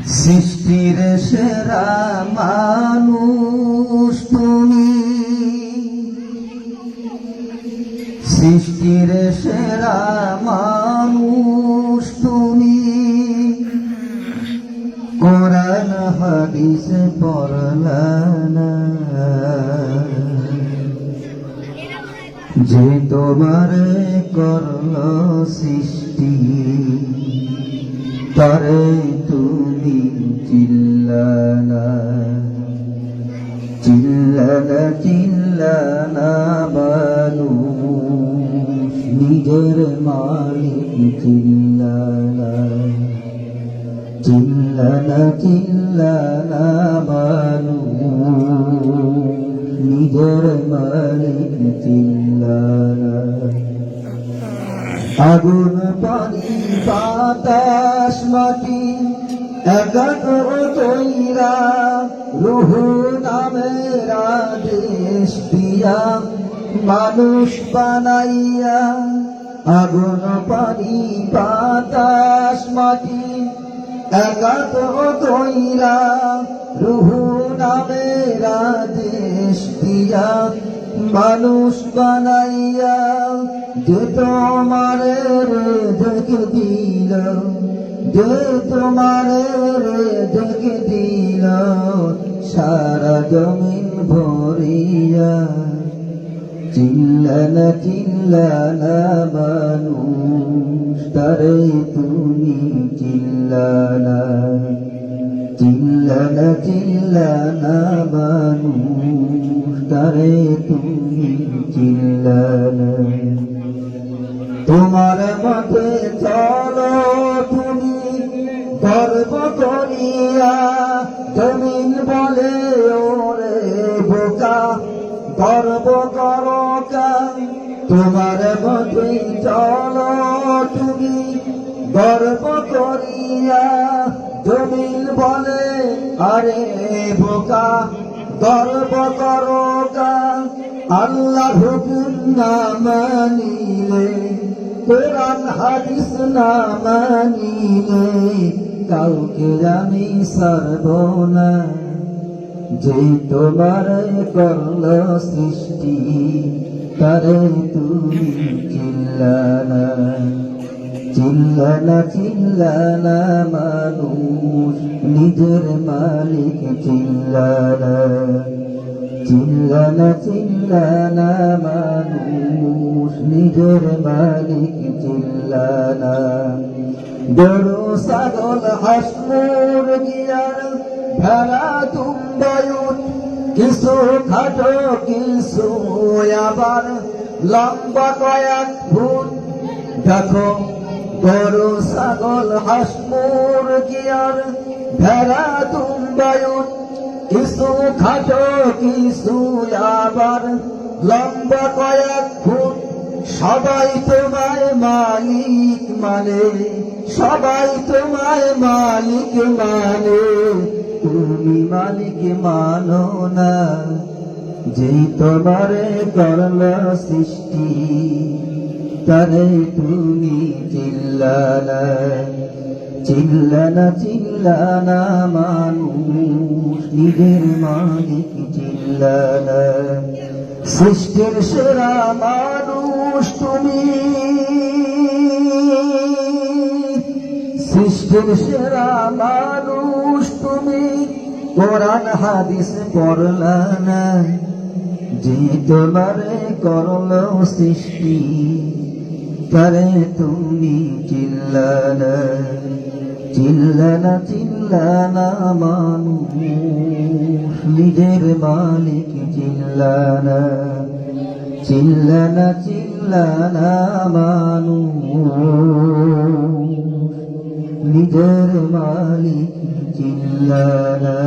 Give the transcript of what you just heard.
সৃষ্টির সেরা মানুষ তুমি, সৃষ্টির সেরা মানুষ তুমি। কোরআন হাদিস পড়লা না, যে তোমার করল সৃষ্টি, তারে তুমি চিল্লানা চিল্লানা চিল্লানা মানুষ নিজের মালিক চিল্লানা চিল্লানা চিল্লানা মানুষ নিজের মালিক চিল্লানা। আগুন পানি বাতাস মাটি একাত্র তৈরা রুহু নামের আদেশ দিয়া মানুষ বানাইয়া। আগুন পানি বাতাস মাটি একাত্র তৈরা রুহু নামের আদেশ দিয়া মানুষ বানাইয়া। যে তোমারে দেখে দিল, যে তোমারে দেখে দিল সারা জমিন ভরিয়া। চিল্লানা চিল্লানা মানুষ তারে তুমি চিল্লানা চিল্লানা চিল্লানা মানুষ তারে তুমি চিল্লানা। তোমার মতে চলো তুমি গর্ব করিয়া, জমিন বলে ওরে বোকা গর্ব করো কেন। তোমার মতে চলো তুমি গর্ব করিয়া, জমিন বলে আরে বোকা গর্ব করো কেন। আল্লাহর হুকুম না মানিলে, কোরআন হাদিস না মানিলে কাউকে আমি ছাড়ব না। যে তোমার করল সৃষ্টি, তারে তুমি চিল্লানা চিল্লানা চিল্লানা মানুষ নিজের মালিক চিল্লানা চিল্লানা চিল্লানা মানুষ নিজের মালিক চিল্লানা। গরু ছাগল হাঁস মুরগি আর ভেড়া দুম্বায়ুন কিছু খাটো কিছু আবার লম্বা কয়েক ফুট। দেখো গরু ছাগল হাঁস মুরগি আর ভেড়া দুম্বায়ুন কিছু খাটো কিছু আবার লম্বা কয়েক ফুট। সবাই তোমায় মালিক মানে, সবাই তোমায় মালিক মানে, তুমি মালিক মানো না। যে তোমারে করল সৃষ্টি, তারে তুমি চিল্লানা চিল্লানা চিল্লানা মানুষ নিজের মালিক চিল্লানা। সৃষ্টির সেরা মানুষ তুমি, সৃষ্টির সেরা মানুষ তুমি। কোরআন হাদিস পড়লা না, যে তোমারে করল সৃষ্টি, তারে তুমি চিল্লানা চিল্লানা চিল্লানা মানুষ নিজের মালিক চিল্লানা চিল্লানা চিল্লানা মানুষ নিজের মালিক চিল্লানা।